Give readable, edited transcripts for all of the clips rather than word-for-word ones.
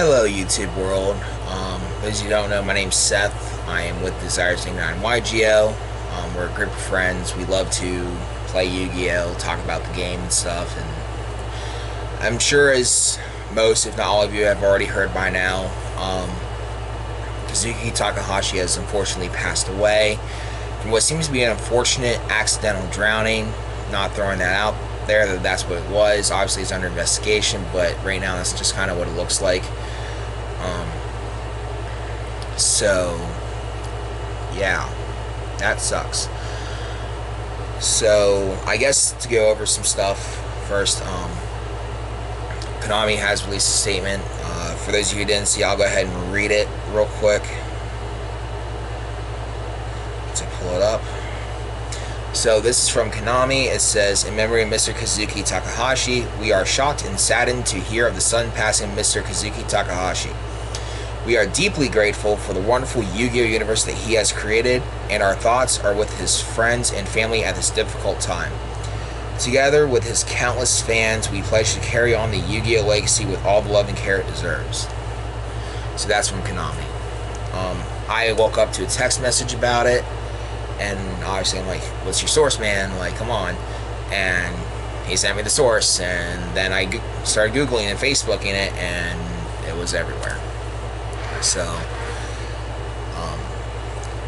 Hello, YouTube world. As you don't know, my name's Seth. I am with Desires89YGO. We're a group of friends. We love to play Yu-Gi-Oh, talk about the game and stuff. And I'm sure, as most, if not all of you, have already heard by now, Kazuki Takahashi has unfortunately passed away from what seems to be an unfortunate accidental drowning. Not throwing that out there that that's what it was. Obviously, it's under investigation, but right now that's just kind of what it looks like. So yeah, that sucks. So I guess to go over some stuff first, Konami has released a statement. For those of you who didn't see, I'll go ahead and read it real quick to pull it up. So this is from Konami. It says, in memory of Mr. Kazuki Takahashi, we are shocked and saddened to hear of the sudden passing of Mr. Kazuki Takahashi. We are deeply grateful for the wonderful Yu-Gi-Oh universe that he has created, and our thoughts are with his friends and family at this difficult time. Together with his countless fans, we pledge to carry on the Yu-Gi-Oh legacy with all the love and care it deserves. So that's from Konami. I woke up to a text message about it, and obviously I'm like, what's your source, man? Like, come on. And he sent me the source, and then I started Googling and Facebooking it, and it was everywhere. So,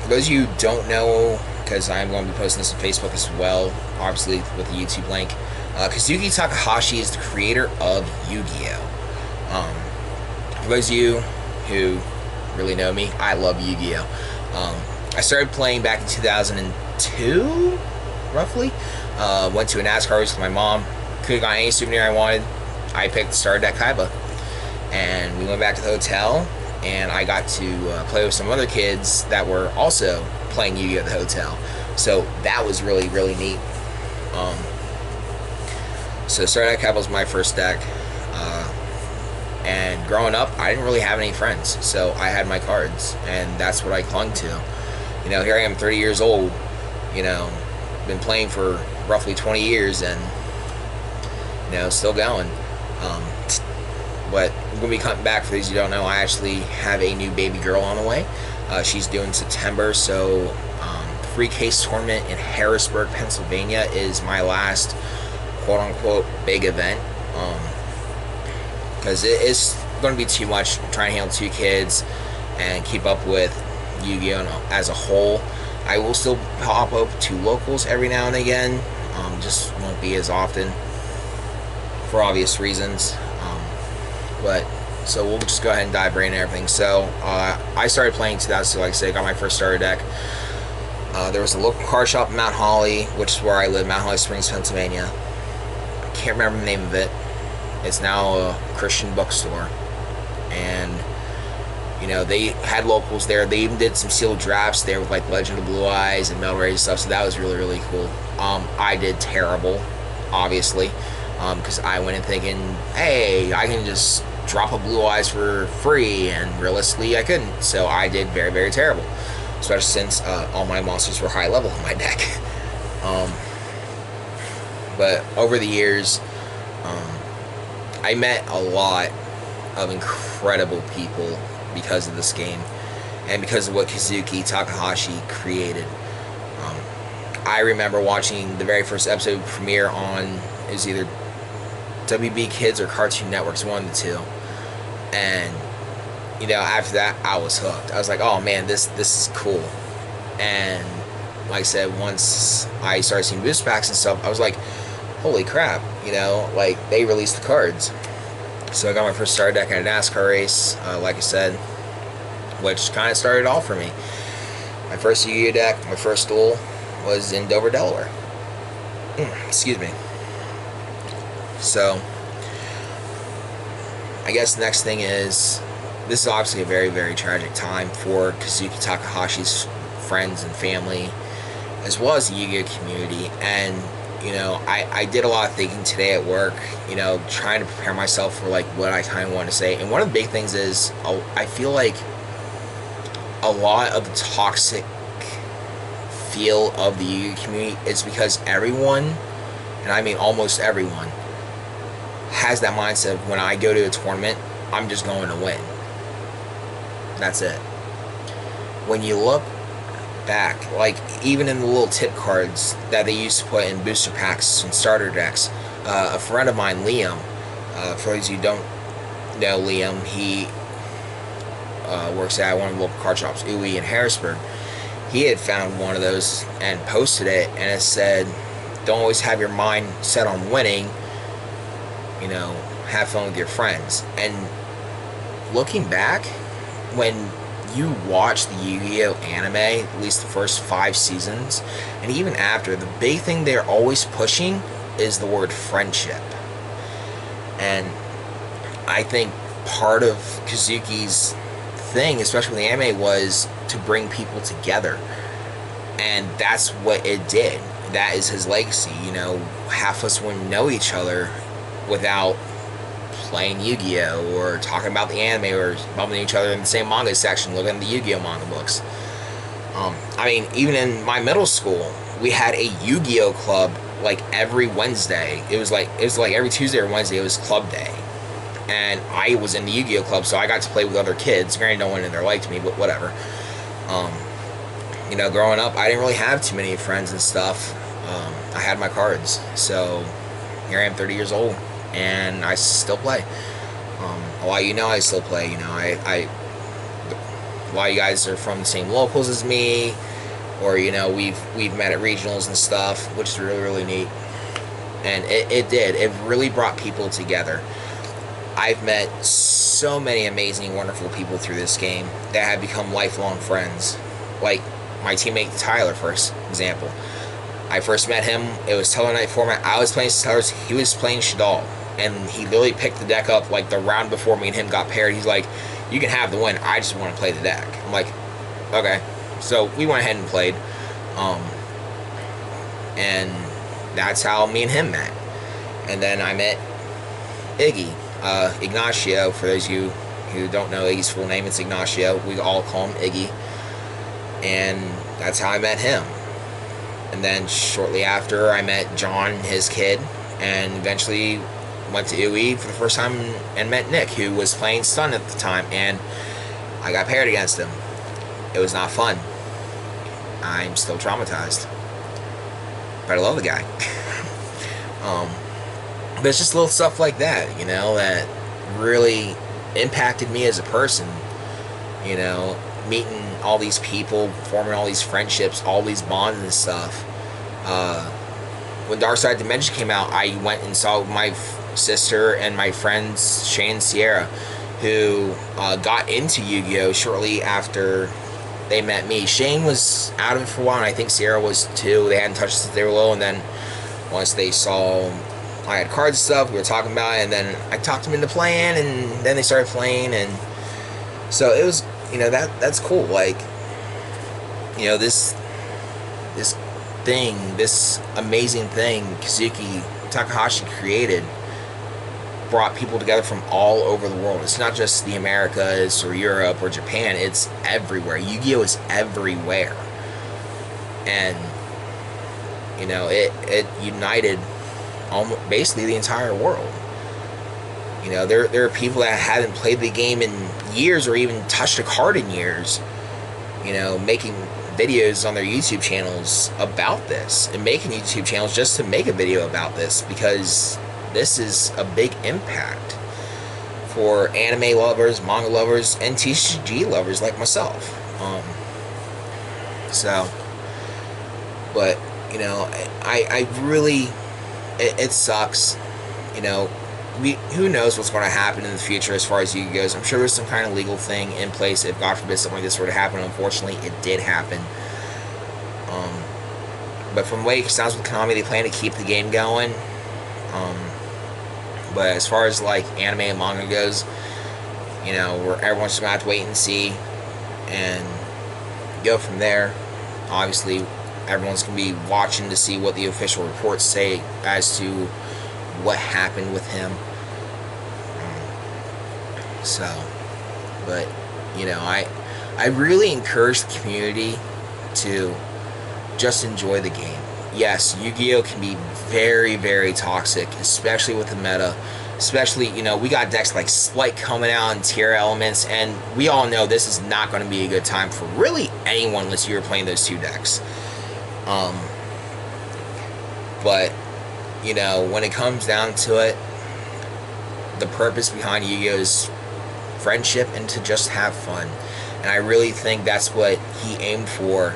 for those of you who don't know, because I'm going to be posting this on Facebook as well, obviously with the YouTube link, Kazuki Takahashi is the creator of Yu-Gi-Oh! For those of you who really know me, I love Yu-Gi-Oh! I started playing back in 2002, roughly. Went to a NASCAR race with my mom. Could have gotten any souvenir I wanted. I picked the Star Deck Kaiba. And we went back to the hotel, and I got to play with some other kids that were also playing Yu-Gi-Oh! At the hotel. So that was really, really neat. So Star Deck Kaiba was my first deck. And growing up, I didn't really have any friends. So I had my cards, and that's what I clung to. You know, here I am 30 years old, you know, been playing for roughly 20 years and, you know, still going. But I'm going to be coming back. For those who don't know, I actually have a new baby girl on the way. She's due in September, so free case tournament in Harrisburg, Pennsylvania is my last quote-unquote big event. Because it is going to be too much trying to handle two kids and keep up with Yu-Gi-Oh! As a whole. I will still pop up to locals every now and again, just won't be as often for obvious reasons. But so we'll just go ahead and dive right into everything. So I started playing 2000, like I said, got my first starter deck. There was a local card shop in Mount Holly, which is where I live, Mount Holly Springs, Pennsylvania. I can't remember the name of it. It's now a Christian bookstore, and you know, they had locals there. They even did some sealed drafts there with like Legend of Blue Eyes and Metal Ray and stuff, so that was really, really cool. I did terrible, obviously, because I went in thinking, hey, I can just drop a Blue Eyes for free, and realistically I couldn't. So I did very, very terrible, especially since all my monsters were high level in my deck. But over the years, I met a lot of incredible people because of this game and because of what Kazuki Takahashi created. I remember watching the very first episode premiere on, it was either WB Kids or Cartoon Networks, one of the two, and you know, after that I was hooked. I was like, oh man, this is cool. And like I said, once I started seeing boost packs and stuff, I was like, holy crap, you know, like they released the cards. So I got my first starter deck at a NASCAR race, like I said, which kind of started it all for me. My first Yu-Gi-Oh deck, my first duel, was in Dover, Delaware. Excuse me. So, I guess the next thing is, this is obviously a very, very tragic time for Kazuki Takahashi's friends and family, as well as the Yu-Gi-Oh community. And you know, I did a lot of thinking today at work, you know, trying to prepare myself for like what I kind of want to say. And one of the big things is, I feel like a lot of the toxic feel of the Yu-Gi-Oh community is because everyone, and I mean almost everyone, has that mindset of when I go to a tournament, I'm just going to win. That's it. When you look back, like even in the little tip cards that they used to put in booster packs and starter decks, a friend of mine, Liam, for those of you who don't know Liam, he works at one of the local card shops, Uwe in Harrisburg. He had found one of those and posted it, and it said, "Don't always have your mind set on winning. You know, have fun with your friends." And looking back, when you watch the Yu-Gi-Oh anime, at least the first 5 seasons, and even after, the big thing they're always pushing is the word friendship. And I think part of Kazuki's thing, especially with the anime, was to bring people together. And that's what it did. That is his legacy. You know, half of us wouldn't know each other without playing Yu-Gi-Oh! Or talking about the anime, or bumping each other in the same manga section, looking at the Yu-Gi-Oh! Manga books. I mean, even in my middle school, we had a Yu-Gi-Oh! Club like every Wednesday. It was like every Tuesday or Wednesday, it was club day. And I was in the Yu-Gi-Oh! Club, so I got to play with other kids. Granted, no one in there liked me, but whatever. You know, growing up, I didn't really have too many friends and stuff. I had my cards. So here I am, 30 years old, and I still play. A lot of you know I still play. You know, a lot of you guys are from the same locals as me, or you know, we've met at regionals and stuff, which is really, really neat. And it really brought people together. I've met so many amazing, wonderful people through this game that have become lifelong friends. Like my teammate Tyler, for example. I first met him, it was Teller Night format. I was playing Tellers, he was playing Shadal. And he literally picked the deck up like the round before me and him got paired. He's like, "You can have the win, I just want to play the deck." I'm like, okay. So we went ahead and played. And that's how me and him met. And then I met Iggy. Ignacio, for those of you who don't know Iggy's full name, it's Ignacio. We all call him Iggy. And that's how I met him. And then shortly after, I met John, his kid, and eventually went to UE for the first time and met Nick, who was playing Stun at the time, and I got paired against him. It was not fun. I'm still traumatized. But I love the guy. But it's just little stuff like that, you know, that really impacted me as a person. You know, meeting all these people, forming all these friendships, all these bonds and stuff. When Dark Side Dimension came out, I went and saw my sister and my friends Shane and Sierra, who got into Yu-Gi-Oh! Shortly after they met me. Shane was out of it for a while, and I think Sierra was too. They hadn't touched it since they were little, and then once they saw I had cards and stuff, we were talking about it, and then I talked them into playing, and then they started playing, and so it was, you know, that's cool. Like, you know, this thing, this amazing thing Kazuki Takahashi created brought people together from all over the world. It's not just the Americas or Europe or Japan, it's everywhere. Yu-Gi-Oh! Is everywhere. And, you know, it united almost basically the entire world. You know, there are people that haven't played the game in years or even touched a card in years, you know, making videos on their YouTube channels about this, and making YouTube channels just to make a video about this, because this is a big impact for anime lovers, manga lovers, and TCG lovers like myself. But, you know, I really, it sucks, you know. Who knows what's going to happen in the future as far as Yu-Gi goes. I'm sure there's some kind of legal thing in place if, God forbid, something like this were to happen. Unfortunately, it did happen. But from the way it sounds with Konami, they plan to keep the game going. But as far as like anime and manga goes, you know, everyone's just going to have to wait and see and go from there. Obviously, everyone's going to be watching to see what the official reports say as to what happened with him. But, you know, I really encourage the community to just enjoy the game. Yes, Yu-Gi-Oh! Can be very, very toxic, especially with the meta. Especially, you know, we got decks like Splight coming out and Tier Elements, and we all know this is not going to be a good time for really anyone unless you're playing those two decks. But, you know, when it comes down to it, the purpose behind Yu-Gi-Oh! Is friendship and to just have fun. And I really think that's what he aimed for,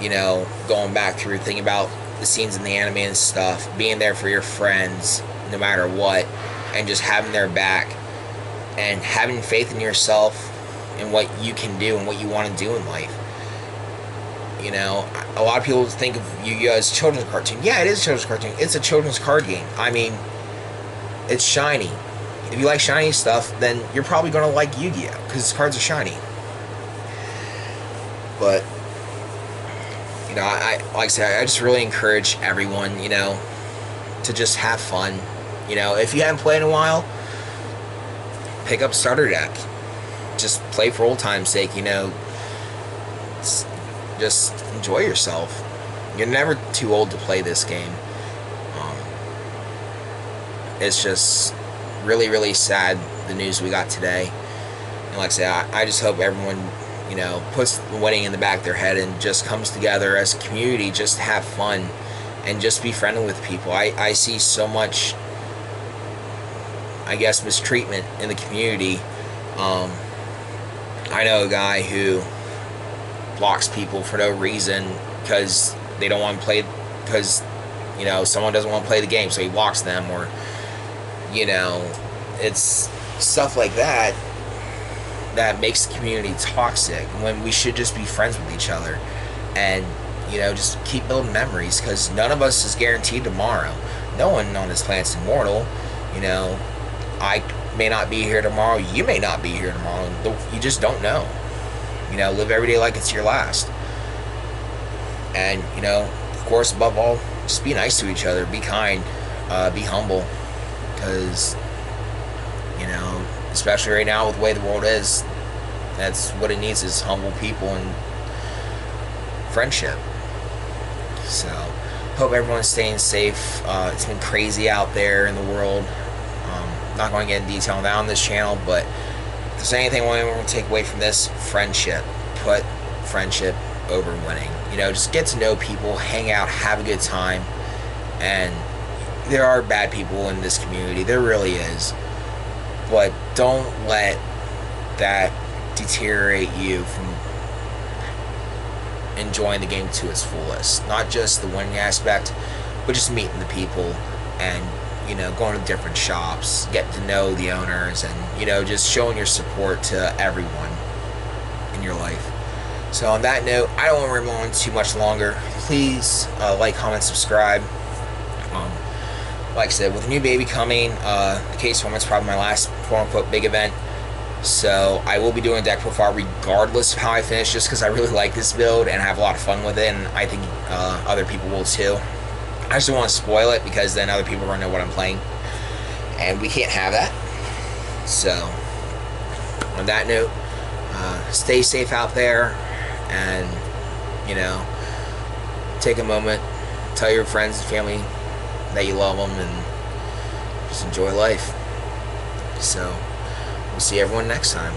you know, going back through, thinking about the scenes in the anime and stuff, being there for your friends no matter what, and just having their back, and having faith in yourself and what you can do and what you want to do in life. You know, a lot of people think of Yu-Gi-Oh! As a children's cartoon. Yeah, it is a children's cartoon. It's a children's card game. I mean, it's shiny. If you like shiny stuff, then you're probably going to like Yu-Gi-Oh! Because its cards are shiny. But, you know, I like I said, I just really encourage everyone, you know, to just have fun. You know, if you haven't played in a while, pick up a starter deck. Just play for old time's sake, you know. Just enjoy yourself. You're never too old to play this game. It's just really, really sad, the news we got today. And like I said, I just hope everyone, you know, puts winning in the back of their head and just comes together as a community just to have fun and just be friendly with people. I see so much, I guess, mistreatment in the community. I know a guy who blocks people for no reason because they don't want to play, because, you know, someone doesn't want to play the game, so he blocks them. Or, you know, it's stuff like that that makes the community toxic when we should just be friends with each other and, you know, just keep building memories, because none of us is guaranteed tomorrow. No one on this planet's immortal. You know, I may not be here tomorrow, you may not be here tomorrow. You just don't know. You know, live every day like it's your last. And, you know, of course, above all, just be nice to each other, be kind, be humble, because, you know, especially right now with the way the world is, that's what it needs, is humble people and friendship. So, hope everyone's staying safe. It's been crazy out there in the world. Not going to get in detail on that on this channel, but if there's anything I want to take away from this, friendship. Put friendship over winning. You know, just get to know people, hang out, have a good time. And there are bad people in this community, there really is, but don't let that deteriorate you from enjoying the game to its fullest. Not just the winning aspect, but just meeting the people and, you know, going to different shops, getting to know the owners, and, you know, just showing your support to everyone in your life. So on that note, I don't want to ramble on too much longer. Please like, comment, subscribe. Like I said, with a new baby coming, the case format's probably my last quote-unquote big event. So I will be doing a deck profile regardless of how I finish, just because I really like this build and have a lot of fun with it, and I think other people will too. I just don't want to spoil it, because then other people are going to know what I'm playing, and we can't have that. So on that note, stay safe out there, and, you know, take a moment, tell your friends and family that you love them, and just enjoy life. So we'll see everyone next time.